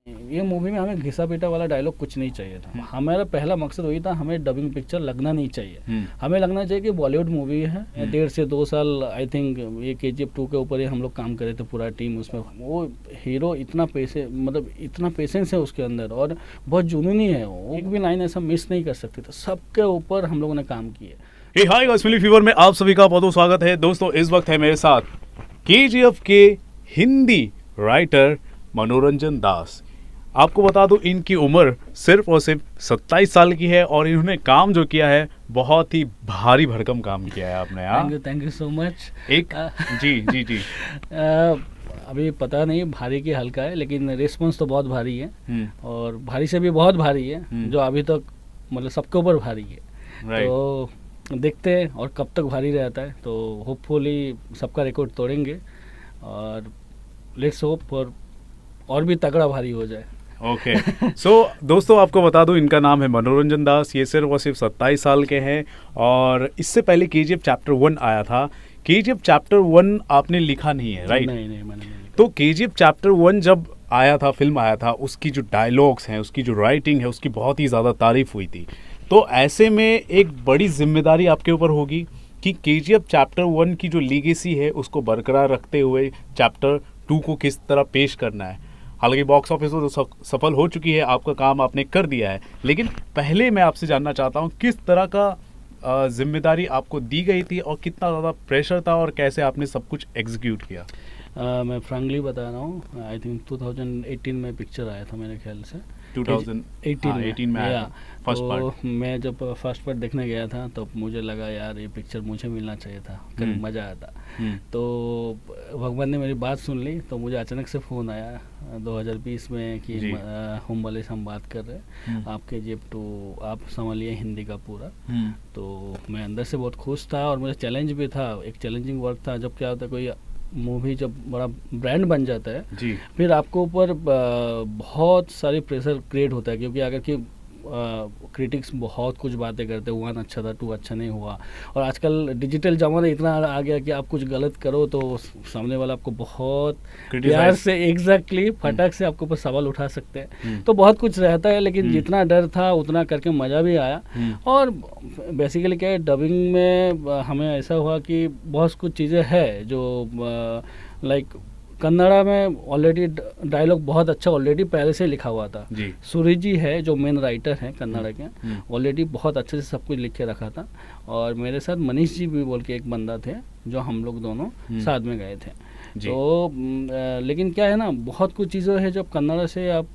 ये मूवी में हमें घिसा पीटा वाला डायलॉग कुछ नहीं चाहिए था। हमारा पहला मकसद वही था, हमें डबिंग पिक्चर लगना नहीं चाहिए। हमें लगना चाहिए कि बॉलीवुड मूवी है। 1.5 से 2 साल आई थिंक ये KGF 2 के ऊपर ही हम लोग काम करे थे, पूरा टीम उसमें। वो हीरो इतना इतना पेशेंस है उसके अंदर और बहुत जुनूनी है वो, एक भी लाइन ऐसा मिस नहीं कर सकती। तो सबके ऊपर हम लोगों ने काम किया। हाय गाइस, फिल्मी फीवर में आप सभी का बहुत स्वागत है। दोस्तों, इस वक्त है मेरे साथ KGF के हिंदी राइटर मनोरंजन दास। आपको बता दूं, इनकी उम्र सिर्फ और सिर्फ 27 साल की है और इन्होंने काम जो किया है बहुत ही भारी भरकम काम किया है आपने। Thank you so much. जी अभी पता नहीं भारी की हल्का है, लेकिन रिस्पॉन्स तो बहुत भारी है और भारी से भी बहुत भारी है, जो अभी तक मतलब सबके ऊपर भारी है। तो देखते हैं और कब तक भारी रहता है। तो होपफुली सबका रिकॉर्ड तोड़ेंगे और लेट्स होप और भी तगड़ा भारी हो जाए। ओके सो दोस्तों, आपको बता दूं, इनका नाम है मनोरंजन दास। ये सिर्फ और सिर्फ 27 साल के हैं और इससे पहले KGF चैप्टर 1 आया था। KGF चैप्टर 1 आपने लिखा नहीं है, राइट? नहीं, मैंने नहीं लिखा। तो KGF चैप्टर 1 जब आया था, फिल्म आया था, उसकी जो डायलॉग्स हैं, उसकी जो राइटिंग है, उसकी बहुत ही ज़्यादा तारीफ हुई थी। तो ऐसे में एक बड़ी जिम्मेदारी आपके ऊपर होगी कि KGF चैप्टर 1 की जो लीगेसी है उसको बरकरार रखते हुए चैप्टर 2 को किस तरह पेश करना है। हालांकि बॉक्स ऑफिस तो सफल हो चुकी है, आपका काम आपने कर दिया है, लेकिन पहले मैं आपसे जानना चाहता हूँ किस तरह का जिम्मेदारी आपको दी गई थी और कितना ज़्यादा प्रेशर था और कैसे आपने सब कुछ एग्जीक्यूट किया। मैं फ्रैंकली बता रहा हूँ, आई थिंक 2018 में पिक्चर आया था मेरे ख्याल से। 2018 में आया फर्स्ट पार्ट। मैं जब फर्स्ट पार्ट देखने गया था तो मुझे लगा यार ये पिक्चर मुझे मिलना चाहिए था, कभी मज़ा आता। तो भगवान ने मेरी बात सुन ली, तो मुझे अचानक से फ़ोन आया 2020 में कि होम वाले से हम बात कर रहे हैं, आप KGF 2 आप संभालिए हिंदी का पूरा। तो मैं अंदर से बहुत खुश था और मुझे चैलेंज भी था, एक चैलेंजिंग वर्क था। जब क्या होता है, कोई मूवी जब बड़ा ब्रांड बन जाता है जी, फिर आपको ऊपर बहुत सारी प्रेशर क्रिएट होता है, क्योंकि अगर कि क्रिटिक्स बहुत कुछ बातें करते हैं, 1 अच्छा था, 2 अच्छा नहीं हुआ। और आजकल डिजिटल ज़माना इतना आ गया कि आप कुछ गलत करो तो सामने वाला आपको बहुत प्यार से एग्जैक्टली फटक से आपके ऊपर सवाल उठा सकते हैं। तो बहुत कुछ रहता है, लेकिन जितना डर था उतना करके मज़ा भी आया। और बेसिकली क्या है, डबिंग में हमें ऐसा हुआ कि बहुत कुछ चीज़ें हैं जो लाइक कन्नड़ा में ऑलरेडी डायलॉग बहुत अच्छा ऑलरेडी पहले से लिखा हुआ था। सूरी जी है जो मेन राइटर हैं कन्नड़ा के, ऑलरेडी बहुत अच्छे से सब कुछ लिख के रखा था। और मेरे साथ मनीष जी भी बोल के एक बंदा थे, जो हम लोग दोनों साथ में गए थे। तो लेकिन क्या है ना, बहुत कुछ चीज़ें हैं जो कन्नड़ा से आप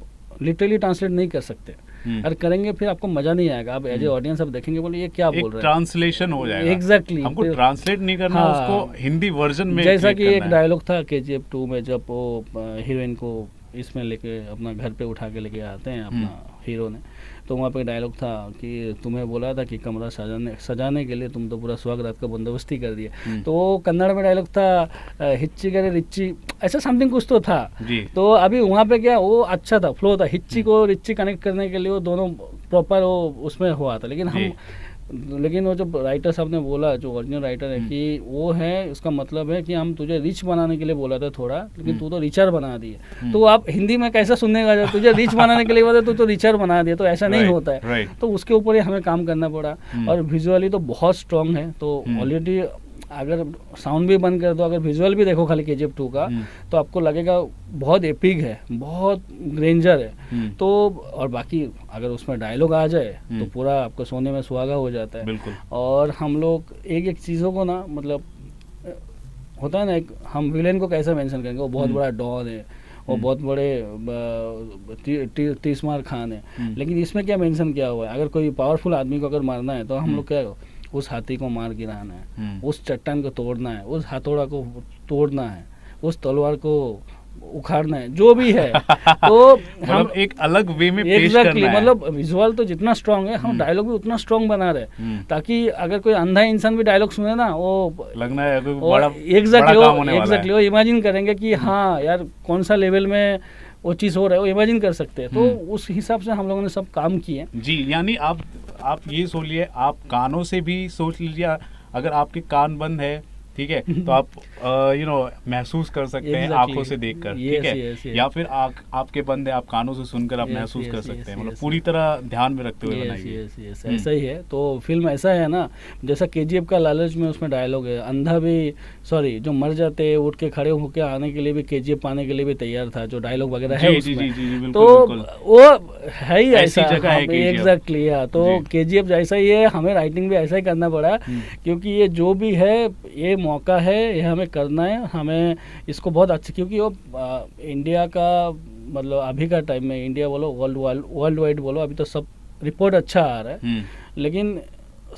लिटरली ट्रांसलेट नहीं कर सकते। अगर करेंगे फिर आपको मजा नहीं आएगा। आप एज ए ऑडियंस आप देखेंगे, बोले ये क्या बोल रहे हैं, ट्रांसलेशन हो जाएगा। एग्जैक्टली हमको ट्रांसलेट नहीं करना, उसको हिंदी वर्जन में। जैसा कि एक डायलॉग था KGF 2 में, जब वो हीरोइन को इसमें लेके अपना घर पे उठा के लेके आते हैं अपना हीरो ने, तो वहाँ पे डायलॉग था कि तुम्हें बोला था कि कमरा सजाने के लिए तुम तो पूरा स्वागत का बंदोबस्ती कर दिया। तो वो कन्नड़ में डायलॉग था हिच्ची करे रिच्ची, ऐसा समथिंग कुछ तो था। तो अभी वहाँ पे क्या वो अच्छा था, फ्लो था, हिच्ची को रिच्ची कनेक्ट करने के लिए वो दोनों प्रॉपर वो उसमें हुआ था। लेकिन वो जब राइटर साहब ने बोला, जो ओरिजिनल राइटर है, कि वो है उसका मतलब है कि हम तुझे रिच बनाने के लिए बोला था थोड़ा, लेकिन तू तो रिचर बना दिए। तो आप हिंदी में कैसा सुनने का, तुझे रिच बनाने के लिए बोला तू तो रिचर बना दिया, तो ऐसा नहीं होता है। तो उसके ऊपर ही हमें काम करना पड़ा। और विजुअली तो बहुत स्ट्रॉन्ग है। तो ऑलरेडी अगर साउंड भी बंद कर दो, अगर विजुअल भी देखो खाली KGF 2 का, तो आपको लगेगा बहुत एपिक है, बहुत ग्रेंजर है। तो और बाकी अगर उसमें डायलॉग आ जाए तो पूरा आपको सोने में सुहागा हो जाता है। बिल्कुल। और हम लोग एक एक चीज़ों को ना, मतलब होता है ना, एक हम विलेन को कैसे मेंशन करेंगे, वो बहुत बड़ा डॉन है, वो बहुत बड़े तीसमार खान है, लेकिन इसमें क्या मेंशन किया हुआ है, अगर कोई पावरफुल आदमी को अगर मारना है तो हम लोग क्या, उस हाथी को मार गिराना है, उस चट्टान को तोड़ना है, उस हथौड़ा को तोड़ना है, उस तलवार को उखाड़ना है, जो भी है। तो हम एक अलग वे में पेश करना है। मतलब विजुअल तो जितना स्ट्रांग है, हम डायलॉग भी उतना स्ट्रांग बना रहे, ताकि अगर कोई अंधा इंसान भी डायलॉग सुने ना, वो लगना है बड़ा एग्जैक्टली वो इमेजिन करेंगे कि हाँ यार कौन सा लेवल में वो चीज़ हो रहा है, वो इमेजिन कर सकते हैं। तो उस हिसाब से हम लोगों ने सब काम किए। जी, यानी आप ये सोच लिए, आप कानों से भी सोच लीजिए, अगर आपके कान बंद है ठीक है, तो आप महसूस कर सकते हैं आंखों से देखकर, ठीक है, या फिर आपके बंदे आप कानों से सुनकर आप महसूस कर सकते हैं, मतलब पूरी तरह ध्यान में रखते हुए बनाई है। ऐसा ही है। तो फिल्म ऐसा है ना, जैसा केजीएफ का लालच में उसमें डायलॉग है, अंधा भी सॉरी जो मर जाते उठ के खड़े होकर आने के लिए भी केजीएफ पाने के लिए भी तैयार था, जो डायलॉग वगैरह है उसमें। तो वो है ही ऐसा एग्जैक्टली। तो केजीएफ जैसा ही है, हमें राइटिंग भी ऐसा ही करना पड़ा, क्योंकि ये जो भी है ये मौका है, ये हमें करना है, हमें इसको बहुत अच्छा, क्योंकि वो इंडिया का मतलब अभी का टाइम में इंडिया बोलो वर्ल्ड वाइड बोलो, अभी तो सब रिपोर्ट अच्छा आ रहा है, लेकिन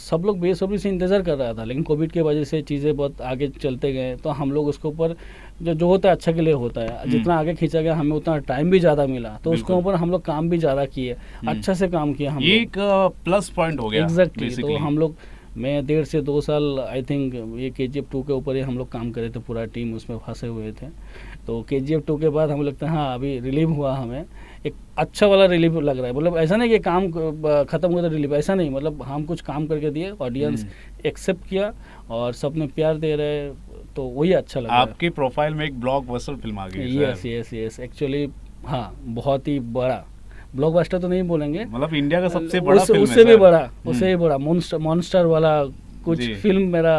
सब लोग बेसब्री से इंतज़ार कर रहा था, लेकिन कोविड की वजह से चीज़ें बहुत आगे चलते गए, तो हम लोग उसके ऊपर जो होता है अच्छा के लिए होता है, जितना आगे खींचा गया हमें उतना टाइम भी ज़्यादा मिला, तो उसके ऊपर हम लोग काम भी ज़्यादा किए, अच्छा से काम किया हम, एक प्लस पॉइंट हो गया एग्जैक्टली। तो हम लोग मैं 1.5 से 2 साल आई थिंक ये केजीएफ 2 के ऊपर ही हम लोग काम करे थे, पूरा टीम उसमें फंसे हुए थे। तो केजीएफ 2 के बाद हमें लगता है हाँ अभी रिलीव हुआ, हमें एक अच्छा वाला रिलीव लग रहा है, मतलब ऐसा नहीं कि काम ख़त्म हुआ तो रिलीव, ऐसा नहीं, मतलब हम कुछ काम करके दिए, ऑडियंस एक्सेप्ट किया और सब ने प्यार दे रहे, तो वही अच्छा लगा। आपके प्रोफाइल में एक ब्लॉकबस्टर फिल्म आ गई। यस एक्चुअली, हाँ बहुत ही बड़ा ब्लॉकबस्टर तो नहीं बोलेंगे, मतलब इंडिया का सबसे बड़ा फिल्म उससे भी बड़ा मॉन्स्टर वाला कुछ फिल्म मेरा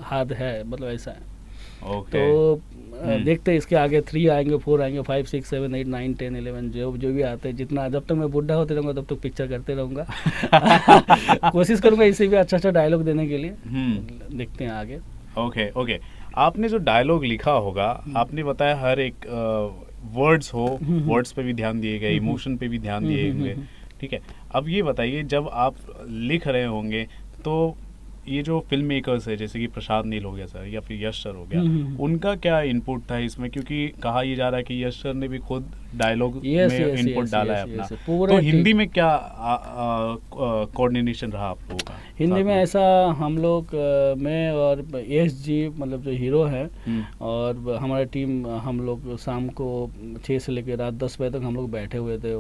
हाथ है, मतलब ऐसा है। तो देखते हैं इसके आगे 3 आएंगे, 4 आएंगे, 5, 6, 7, 8, 9, 10, 11 जो भी आते हैं, जितना जब तक मैं बुढ़ा होते रहूँगा तब तक पिक्चर करते रहूँगा। कोशिश करूँगा इसे भी अच्छा डायलॉग देने के लिए, देखते हैं आगे। ओके आपने जो डायलॉग लिखा होगा, आपने बताया हर एक वर्ड्स वर्ड्स पे भी ध्यान दिए गए, इमोशन पे भी ध्यान दिए गए, ठीक है। अब ये बताइए, जब आप लिख रहे होंगे तो ये जो फिल्म मेकर्स है, जैसे कि प्रशांत नील हो गया सर या फिर यश सर हो गया, उनका क्या इनपुट था इसमें, क्योंकि कहा ये जा रहा है कि यश सर ने भी खुद डायलॉग में इनपुट डाला है अपना, तो हिंदी में क्या कोऑर्डिनेशन रहा आप लोगों का? हिंदी में ऐसा हम लोग मैं और यश जी मतलब जो हीरो है और हमारा टीम, हम लोग शाम को 6 से लेकर रात 10 बजे तक हम लोग बैठे हुए थे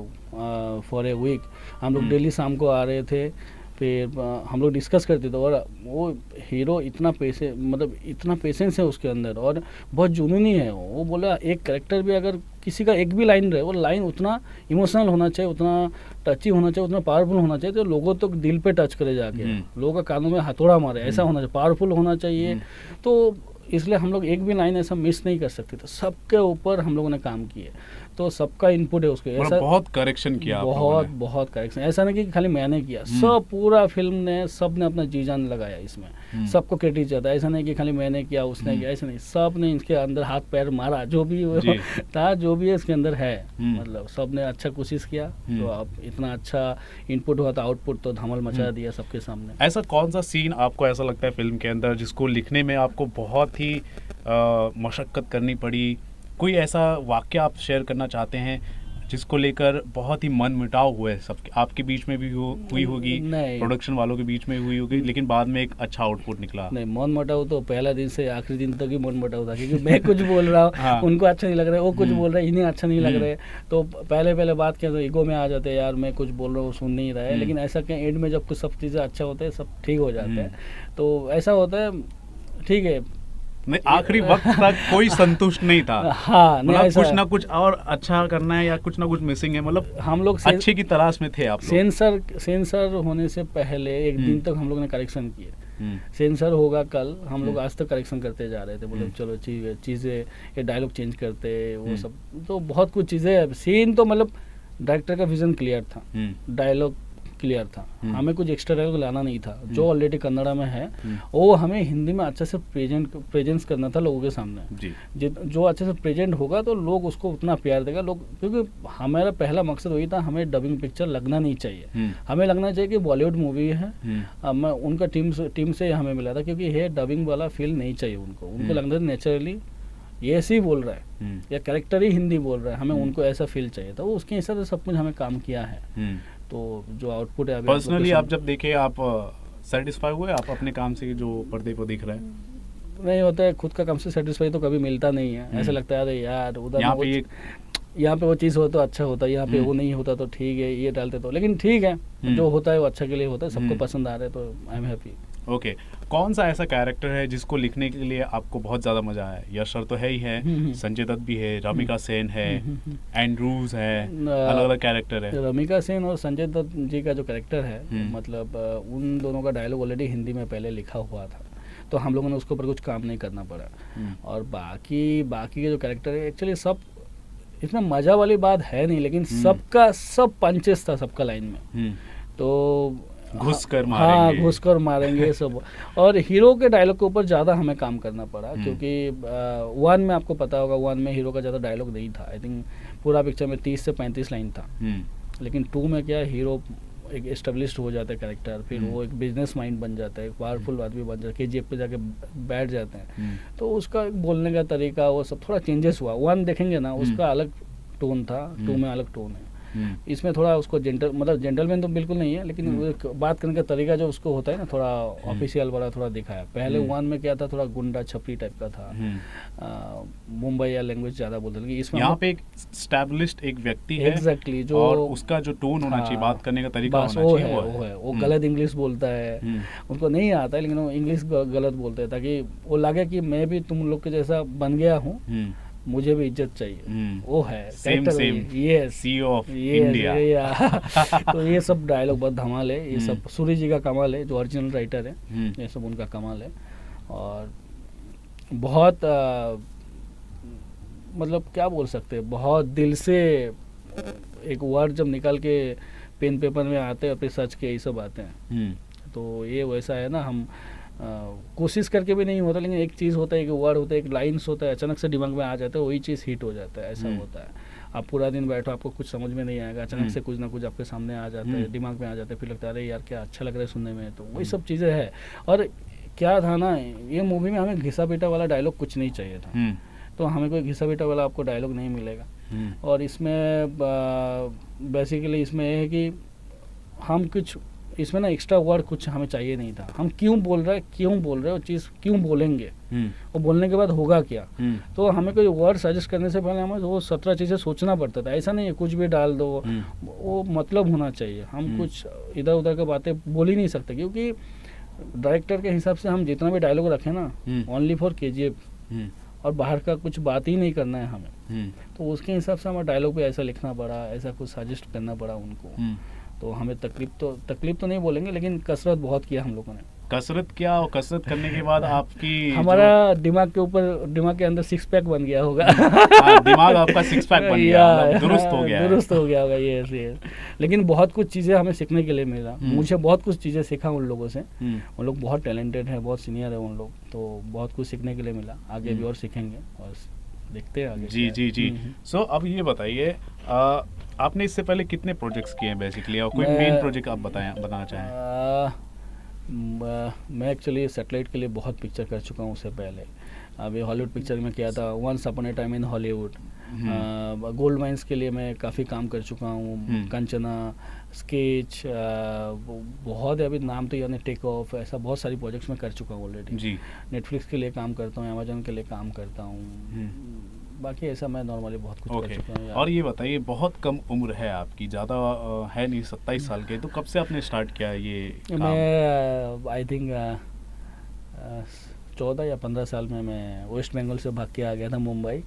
फॉर ए वीक। हम लोग डेली शाम को आ रहे थे, फिर हम लोग डिस्कस करते थे, और वो हीरो इतना पेशेंस है उसके अंदर, और बहुत जुनूनी है। वो बोला एक कैरेक्टर भी अगर किसी का एक भी लाइन रहे, वो लाइन उतना इमोशनल होना चाहिए, उतना टची होना चाहिए, उतना पावरफुल होना चाहिए, तो लोगों तक दिल पे टच करे जाके, लोगों का कानों में हथौड़ा मारे, ऐसा होना चाहिए, पावरफुल होना चाहिए। तो इसलिए हम लोग एक भी लाइन ऐसा मिस नहीं कर सकते थे, सबके ऊपर हम लोगों ने काम किए, तो सबका इनपुट है उसके। ऐसा बहुत करेक्शन किया, बहुत करेक्शन, ऐसा नहीं कि खाली मैंने किया, सब पूरा फिल्म ने सब ने अपना जी जान लगाया इसमें, सबको क्रेडिट जाता है, ऐसा नहीं कि खाली मैंने किया उसने किया, ऐसा नहीं, सब ने इसके अंदर हाथ पैर मारा, जो भी था जो भी है इसके अंदर है, मतलब सब ने अच्छा कोशिश किया, तो अब इतना अच्छा इनपुट हुआ था, आउटपुट तो धमाल मचा दिया सबके सामने। ऐसा कौन सा सीन आपको ऐसा लगता है फिल्म के अंदर जिसको लिखने में आपको बहुत ही मशक्कत करनी पड़ी, कोई ऐसा वाक्य आप शेयर करना चाहते हैं जिसको लेकर बहुत ही मन मुटाव हुआ है, सबके आपके बीच में भी हुई होगी, प्रोडक्शन वालों के बीच में हुई होगी, लेकिन बाद में एक अच्छा आउटपुट निकला? नहीं, मन मुटाव तो पहला दिन से आखिरी दिन तक ही मन मुटाव था, क्योंकि मैं कुछ बोल रहा हूँ हाँ। उनको अच्छा नहीं लग रहा है, वो कुछ बोल रहे हैं, इन्हें अच्छा नहीं लग रहा है, तो पहले बात क्या, तो ईगो में आ जाते हैं, यार मैं कुछ बोल रहा हूँ सुन नहीं रहा है, लेकिन ऐसा क्या एंड में जब कुछ सब चीज़ें अच्छा होता है, सब ठीक हो जाते हैं, तो ऐसा होता है, ठीक है। नहीं, आखिरी वक्त तक कोई संतुष्ट नहीं था, हाँ, मतलब कुछ ना कुछ और अच्छा करना है या कुछ ना कुछ मिसिंग है, मतलब हम लोग अच्छे की तलाश में थे आप लोग। सेंसर होने से पहले एक दिन तक हम लोग ने करेक्शन किए, सेंसर होगा कल, हम लोग आज तक करेक्शन करते जा रहे थे, बोले चलो चीज़ें ये डायलॉग चेंज करते, वो सब तो बहुत कुछ चीज़ें, सीन तो मतलब डायरेक्टर का विजन क्लियर था, डायलॉग क्लियर था, हमें कुछ एक्स्ट्रा डायलॉग लाना नहीं था, जो ऑलरेडी कन्नड़ा में है वो हमें हिंदी में अच्छे से प्रेजेंस करना था लोगों के सामने। जो अच्छे से प्रेजेंट होगा तो लोग उसको उतना प्यार देगा लोग, क्योंकि हमारा पहला मकसद वही था, हमें डबिंग पिक्चर लगना नहीं चाहिए, हमें लगना चाहिए कि बॉलीवुड मूवी है। मैं उनका टीम से हमें मिला था, क्योंकि ये डबिंग वाला फील नहीं चाहिए उनको लगना था नेचुरली ये ऐसे ही बोल रहा है या कैरेक्टर ही हिंदी बोल रहा है, हमें उनको ऐसा फील चाहिए था, वो उसके हिसाब से सब कुछ हमें काम किया है। तो जो आउटपुट है, पर्सनली आप जब देखे आप सेटिस्फाई हुए आप अपने काम से, जो पर्दे पर दिख रहा है? नहीं होता है, खुद का काम से सेटिस्फाई तो कभी मिलता नहीं है, ऐसा लगता है अरे यार उधर यहाँ पे वो चीज़ हो तो अच्छा होता है, यहाँ पे वो नहीं होता तो ठीक है, ये डालते तो, लेकिन ठीक है जो होता है वो अच्छा के लिए होता है, सबको पसंद आ रहा है तो आई एम हैप्पी। ओके, कौन सा ऐसा कैरेक्टर है जिसको लिखने के लिए आपको बहुत ज़्यादा मज़ा आया? यश सर तो है ही है, संजय दत्त भी है, रमिका सेन है, एंड्रूज है, अलग अलग कैरेक्टर है। रमिका सेन और संजय दत्त जी का जो कैरेक्टर है, मतलब उन दोनों का डायलॉग ऑलरेडी हिंदी में पहले लिखा हुआ था, तो हम लोगों ने उसके ऊपर कुछ काम नहीं करना पड़ा। और बाकी के जो कैरेक्टर है, एक्चुअली सब इतना मज़ा वाली बात है नहीं, लेकिन सबका सब पंचेस था सबका लाइन में, तो घुस कर मारेंगे। हाँ, घुस कर मारेंगे सब। और हीरो के डायलॉग के ऊपर ज़्यादा हमें काम करना पड़ा, क्योंकि वन में आपको पता होगा, वन में हीरो का ज़्यादा डायलॉग नहीं था। आई थिंक पूरा पिक्चर में 30 से 35 लाइन था। लेकिन 2 में क्या, हीरो एक एस्टेब्लिश्ड हो जाता है कैरेक्टर, फिर वो एक बिजनेस माइंड बन जाता है, एक पावरफुल आदमी बन जाता है, KGF पे जाके बैठ जाते हैं, तो उसका बोलने का तरीका वो सब थोड़ा चेंजेस हुआ। 1 देखेंगे ना, उसका अलग टोन था, 2 में अलग टोन है। इसमें थोड़ा उसको मतलब जेंटलमैन तो बिल्कुल नहीं है, लेकिन बात करने का तरीका जो उसको होता है ना, थोड़ा ऑफिशियल वाला थोड़ा दिखाया। पहले 1 में क्या था, थोड़ा गुंडा छपरी टाइप का था, मुंबई या लैंग्वेज ज़्यादा बोलते थे। इसमें यहाँ पे एक स्टैब्लिश्ड एक व्यक्ति है, एग्जैक्टली, जो और उसका जो टोन होना चाहिए, बात करने का तरीका होना चाहिए, वो गलत इंग्लिश बोलता है, उनको नहीं आता है, लेकिन वो इंग्लिश गलत बोलते हैं, ताकि वो लगे कि मैं भी तुम लोग के जैसा बन गया हूँ, मुझे भी इज्जत चाहिए। वो है सेम ये CEO ऑफ इंडिया। तो ये सब डायलॉग बहुत धमाल है, ये सब सूरी जी का कमाल है, जो ओरिजिनल राइटर है, ये सब उनका कमाल है। और बहुत मतलब क्या बोल सकते हैं, बहुत दिल से एक वर्ड जब निकाल के पेन पेपर में आते हैं और फिर सच के ये सब आते हैं, तो ये वैसा है ना, हम कोशिश करके भी नहीं होता, लेकिन एक चीज़ होता है, एक वर्ड होता है, एक लाइन्स होता है, अचानक से दिमाग में आ जाता है, वही चीज़ हिट हो जाता है, ऐसा होता है। आप पूरा दिन बैठो, आपको कुछ समझ में नहीं आएगा, अचानक से कुछ ना कुछ आपके सामने आ जाता है, दिमाग में आ जाता है, फिर लगता है अरे यार क्या अच्छा लग रहा है सुनने में, तो वही सब चीज़ें हैं। और क्या था ना, ये मूवी में हमें घिसा पीटा वाला डायलॉग कुछ नहीं चाहिए था, तो हमें कोई घिसा पीटा वाला आपको डायलॉग नहीं मिलेगा। और इसमें बेसिकली इसमें ये है कि हम कुछ इसमें ना एक्स्ट्रा वर्ड कुछ हमें चाहिए नहीं था, हम क्यों बोल रहे हैं, वो चीज़ क्यों बोलेंगे, वो बोलने के बाद होगा क्या, तो हमें कोई वर्ड सजेस्ट करने से पहले हमें वो 17 चीज़ें सोचना पड़ता था। ऐसा नहीं है कुछ भी डाल दो, वो मतलब होना चाहिए। हम कुछ इधर उधर की बातें बोल ही नहीं सकते, क्योंकि डायरेक्टर के हिसाब से हम जितना भी डायलॉग रखें ना, ओनली फॉर KGF, और बाहर का कुछ बात ही नहीं करना है हमें, तो उसके हिसाब से हमें डायलॉग भी ऐसा लिखना पड़ा, ऐसा कुछ सजेस्ट करना पड़ा उनको। तो हमें तकलीफ तो नहीं बोलेंगे, लेकिन कसरत बहुत किया हम लोगों ने। कसरत किया, और कसरत करने के बाद आपकी हमारा दिमाग के अंदर 6 पैक बन गया होगा। दिमाग आपका 6 पैक बन गया, मतलब दुरुस्त हो गया होगा ये। लेकिन बहुत कुछ चीज़ें हमें सीखने के लिए मिला, मुझे बहुत कुछ चीज़ें सीखा उन लोगों से। उन लोग बहुत टैलेंटेड है, बहुत सीनियर है उन लोग, तो बहुत कुछ सीखने के लिए मिला। आगे भी और सीखेंगे और देखते हैं आगे। जी। सो अब ये बताइए, आपने इससे पहले कितने प्रोजेक्ट्स किए हैं बेसिकली, और कोई मेन प्रोजेक्ट आप बताना चाहें? मैं एक्चुअली सैटेलाइट के लिए बहुत पिक्चर कर चुका हूँ उससे पहले। अभी हॉलीवुड पिक्चर में किया था, once upon a time in Hollywood. Gold mines के लिए मैं काफ़ी काम कर चुका हूँ, कंचना, स्केच, बहुत अभी नाम तो यानी टेक ऑफ, ऐसा बहुत सारी प्रोजेक्ट्स में कर चुका हूँ ऑलरेडी। नेटफ्लिक्स के लिए काम करता हूँ, अमेजोन के लिए काम करता हूँ, बाकी ऐसा मैं नॉर्मली बहुत कुछ कर चुका हूँ। और ये बताइए, बहुत कम उम्र है आपकी, ज़्यादा है नहीं, 27 साल के, तो कब से आपने स्टार्ट किया ये काम? मैं आई थिंक 14 या 15 साल में मैं वेस्ट बंगाल से भाग के आ गया था मुंबई।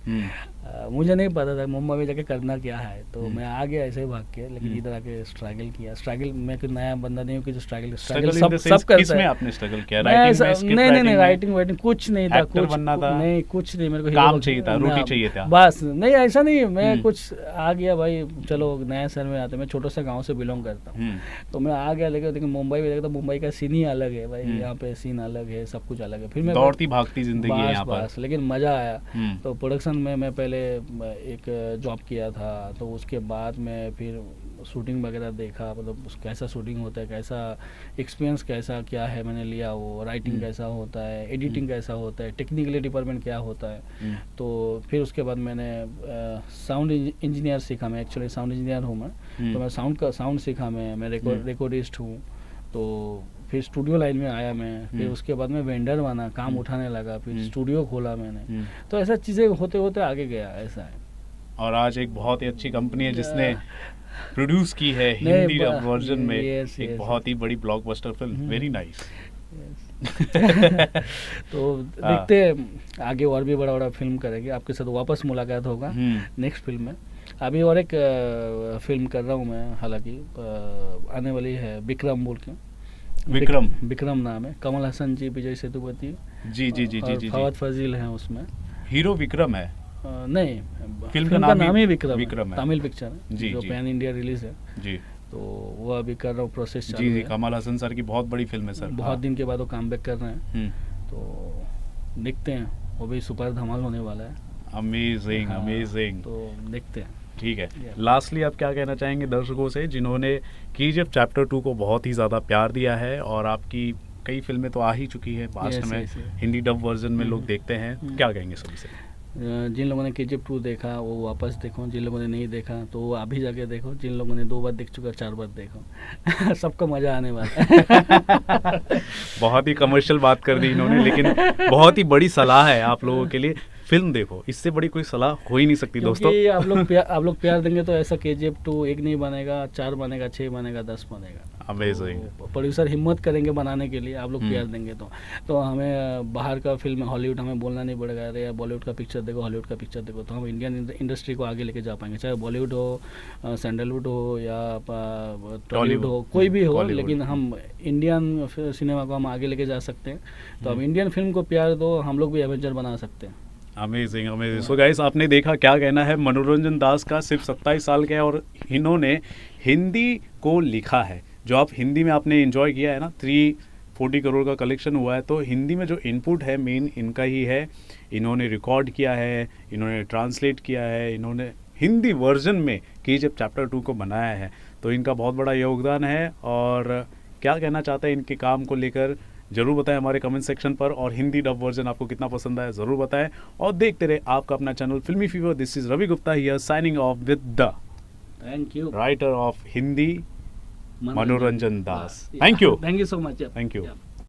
मुझे नहीं पता था मुंबई में जाके करना क्या है, तो मैं आ गया ऐसे ही भाग के, लेकिन इधर आके स्ट्रगल किया। स्ट्रगल, मैं कोई नया बंदा नहीं हूँ कि जो स्ट्रगल सब करता है। आपने स्ट्रगल किया? नहीं, राइटिंग कुछ नहीं था, कुछ नहीं, मेरे को काम चाहिए था, रोटी चाहिए था, बस। नहीं, ऐसा नहीं, मैं कुछ आ गया भाई, चलो नया शहर में आते। मैं छोटा सा गाँव से बिलोंग करता हूँ, तो मैं आ गया, लेकिन मुंबई में देखा तो मुंबई का सीन ही अलग है भाई, यहाँ पे सीन अलग है, सब कुछ अलग है। फिर मैं दौड़ती भागती जिंदगी है यहाँ पर, लेकिन मज़ा आया। तो प्रोडक्शन में मैं पहले एक जॉब किया था, तो उसके बाद मैं फिर शूटिंग वगैरह देखा, मतलब कैसा शूटिंग होता है, कैसा एक्सपीरियंस कैसा क्या है मैंने लिया, वो राइटिंग कैसा होता है, एडिटिंग कैसा होता है, टेक्निकली डिपार्टमेंट क्या होता है। तो फिर उसके बाद मैंने साउंड इंजीनियर सीखा। मैं एक्चुअली साउंड इंजीनियर हूँ मैं, तो मैं साउंड सीखा, मैं रिकॉर्डिस्ट हूँ। तो फिर स्टूडियो लाइन में आया मैं, फिर उसके बाद मैं वेंडर बना, काम उठाने लगा, फिर स्टूडियो खोला मैंने। तो ऐसा चीज़ें होते होते आगे गया, ऐसा है। और आज एक बहुत ही अच्छी कंपनी है जिसने प्रोड्यूस की है हिंदी वर्जन में एक बहुत ही बड़ी ब्लॉकबस्टर फिल्म। Very nice. तो देखते हैं आगे और भी बड़ा बड़ा फिल्म करेंगे, आपके साथ वापस मुलाकात होगा नेक्स्ट फिल्म में। अभी और एक फिल्म कर रहा हूँ मैं, हालांकि आने वाली है विक्रम बोल के। विक्रम नाम है, कमल हसन जी, विजय सेतुपति जी, फवाद फाजिल हैं उसमें। हीरो विक्रम है? नहीं, फिल्म का नाम ही विक्रम है। तमिल पिक्चर है जो पैन इंडिया रिलीज है जी। तो वो अभी कर रहा हूँ, प्रोसेस चालू जी। है। कमल हसन सर की बहुत बड़ी फिल्म है सर, बहुत दिन के बाद वो कम बैक कर रहे हैं, तो देखते हैं, वो भी सुपर धमाल होने वाला है। Amazing amazing. तो देखते हैं। ठीक है, लास्टली आप क्या कहना चाहेंगे दर्शकों से जिन्होंने KGF चैप्टर 2 को बहुत ही ज़्यादा प्यार दिया है, और आपकी कई फिल्में तो आ ही चुकी है पास्ट में, हिंदी डब वर्जन में लोग देखते हैं, क्या कहेंगे सबसे? जिन लोगों ने KGF 2 देखा वो वापस देखो, जिन लोगों ने नहीं देखा तो वो अभी जाके देखो, जिन लोगों ने 2 बार देख चुका 4 बार देखो सबको मज़ा आने वाला है। बहुत ही कमर्शियल बात कर दी इन्होंने, लेकिन बहुत ही बड़ी सलाह है आप लोगों के लिए, फिल्म देखो, इससे बड़ी कोई सलाह हो ही नहीं सकती दोस्तों। आप लोग प्यार देंगे तो ऐसा KGF 2 1 नहीं बनेगा, 4 बनेगा, 6 बनेगा, 10 बनेगा। अमेजिंग। प्रोड्यूसर हिम्मत करेंगे बनाने के लिए, आप लोग प्यार देंगे तो हमें बाहर का फिल्म, हॉलीवुड हमें बोलना नहीं पड़ेगा, अरे यार बॉलीवुड का पिक्चर देखो, हॉलीवुड का पिक्चर देखो, तो हम इंडियन इंडस्ट्री को आगे लेके जा पाएंगे, चाहे बॉलीवुड हो, सैंडलवुड हो या टॉलीवुड हो, कोई भी हो, लेकिन हम इंडियन सिनेमा को हम आगे लेके जा सकते हैं। तो अब इंडियन फिल्म को प्यार दो, हम लोग भी एवेंजर बना सकते हैं। Amazing amazing. सो गाइस, आपने देखा क्या कहना है मनोरंजन दास का, सिर्फ 27 साल के, और इन्होंने हिंदी को लिखा है। जो आप हिंदी में आपने एंजॉय किया है ना, 340 करोड़ का कलेक्शन हुआ है, तो हिंदी में जो इनपुट है मेन इनका ही है। इन्होंने रिकॉर्ड किया है, इन्होंने ट्रांसलेट किया है, इन्होंने हिंदी वर्जन में KGF चैप्टर 2 को बनाया है, तो इनका बहुत बड़ा योगदान है। और क्या कहना चाहते हैं इनके काम को लेकर ज़रूर बताएं हमारे कमेंट सेक्शन पर, और हिंदी डब वर्जन आपको कितना पसंद आया ज़रूर बताएं, और देखते रहे आपका अपना channel Filmi fever. This is Ravi Gupta here signing off with the thank you writer of Hindi Manoranjan Das. Thank you so much. Thank you.